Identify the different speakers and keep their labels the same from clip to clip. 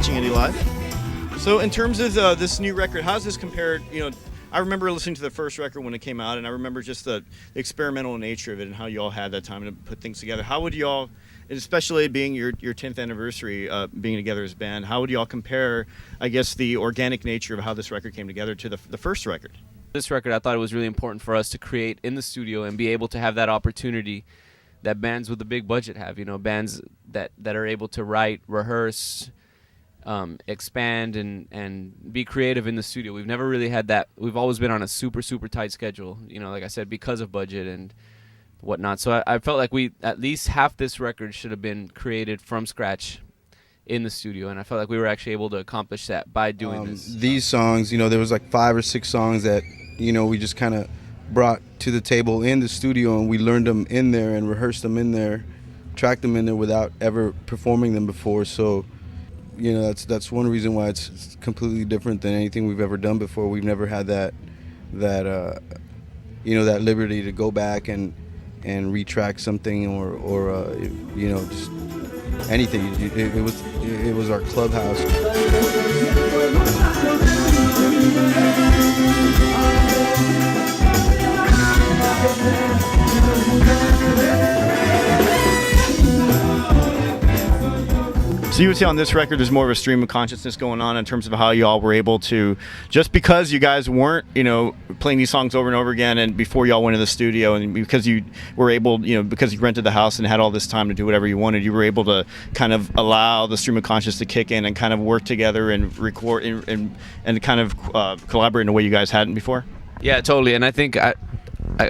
Speaker 1: watching Indie Live. So in terms of this new record, how does this compare? I remember listening to the first record when it came out, and I remember just the experimental nature of it and how you all had that time to put things together. How would you all, especially being your 10th anniversary, being together as a band, how would you all compare, I guess, the organic nature of how this record came together to the first record?
Speaker 2: This record, I thought it was really important for us to create in the studio and be able to have that opportunity that bands with a big budget have. Bands that are able to write, rehearse, expand and be creative in the studio. We've never really had that. We've always been on a super tight schedule, like I said, because of budget and whatnot. So I felt like at least half this record should have been created from scratch in the studio, and I felt like we were actually able to accomplish that by doing this.
Speaker 3: These songs, there was like 5 or 6 songs that we just kind of brought to the table in the studio, and we learned them in there and rehearsed them in there, tracked them in there without ever performing them before. So that's one reason why it's completely different than anything we've ever done before. We've never had that liberty to go back and retrack something or just anything. It was our clubhouse.
Speaker 1: So you would say on this record there's more of a stream of consciousness going on in terms of how y'all were able to, just because you guys weren't, playing these songs over and over again and before y'all went to the studio, and because you were able, because you rented the house and had all this time to do whatever you wanted, you were able to kind of allow the stream of consciousness to kick in and kind of work together and record and kind of collaborate in a way you guys hadn't before?
Speaker 2: Yeah, totally. And I think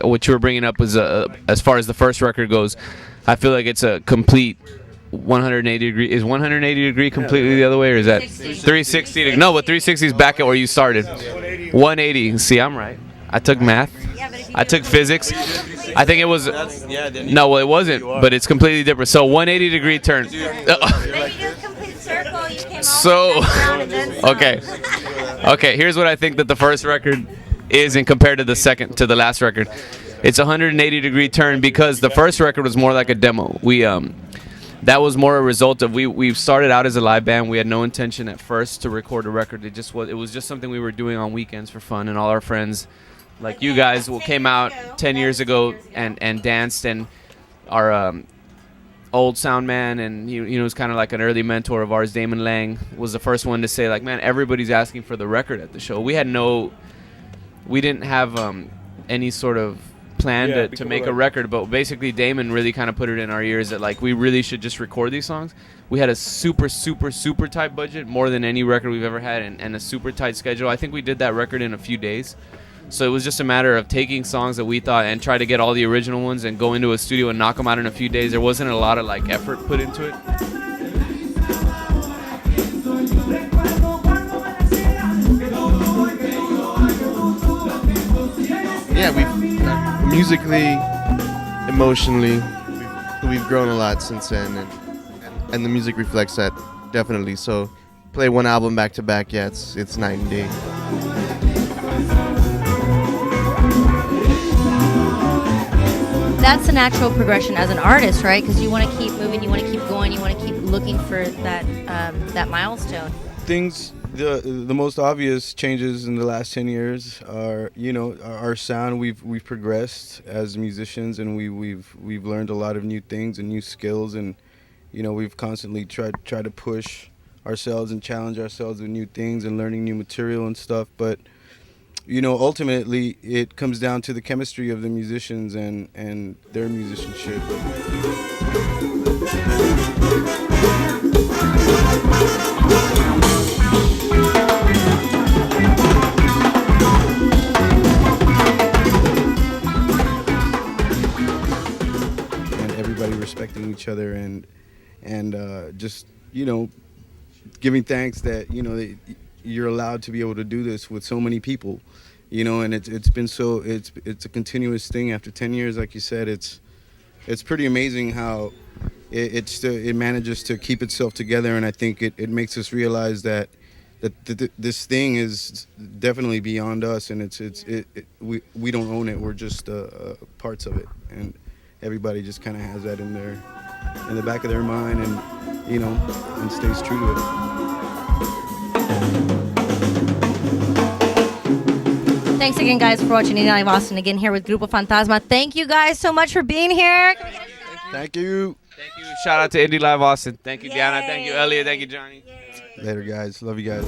Speaker 2: what you were bringing up was, as far as the first record goes, I feel like it's a complete 180 degree. Is 180 degree completely the other way, or is that 360? No, but 360 is back at where you started. 180. See, I'm right. I took math. I took physics. I think it was. No, well, it wasn't, but it's completely different. So 180 degree turn. So, okay. Here's what I think that the first record is, and compared to the last record, it's a 180 degree turn, because the first record was more like a demo. That was more a result of we started out as a live band. We had no intention at first to record a record. It was just something we were doing on weekends for fun, and all our friends, like you guys, came out 10 years ago and danced, and our old sound man, and he was kind of like an early mentor of ours, Damon Lang, was the first one to say, like, man, everybody's asking for the record at the show. We didn't have any sort of plan to make a record, but basically Damon really kind of put it in our ears that, like, we really should just record these songs. We had a super tight budget, more than any record we've ever had, and a super tight schedule. I think we did that record in a few days. So it was just a matter of taking songs that we thought and try to get all the original ones and go into a studio and knock them out in a few days. There wasn't a lot of effort put into it.
Speaker 4: Yeah, musically, emotionally, we've grown a lot since then, and the music reflects that, definitely. So play one album back to back, it's night and day.
Speaker 5: That's a natural progression as an artist, right? Because you want to keep moving, you want to keep going, you want to keep looking for that milestone.
Speaker 3: The most obvious changes in the last 10 years are, our sound. We've progressed as musicians, and we've learned a lot of new things and new skills, and we've constantly tried to push ourselves and challenge ourselves with new things and learning new material and stuff. But ultimately it comes down to the chemistry of the musicians and their musicianship. Respecting each other and just giving thanks that you're allowed to be able to do this with so many people, and it's been it's a continuous thing after 10 years. Like you said, it's pretty amazing how it manages to keep itself together, and I think it makes us realize that this thing is definitely beyond us, and we don't own it. We're just parts of it, and everybody just kind of has that in the back of their mind, and and stays true to it.
Speaker 5: Thanks again, guys, for watching Indie Live Austin. Again, here with Grupo Fantasma. Thank you guys so much for being here.
Speaker 3: Thank you.
Speaker 2: Thank you. Shout out to Indie Live Austin. Thank you,
Speaker 5: Yay.
Speaker 2: Deanna. Thank you, Elliot. Thank you, Johnny.
Speaker 3: Later, guys. Love you guys.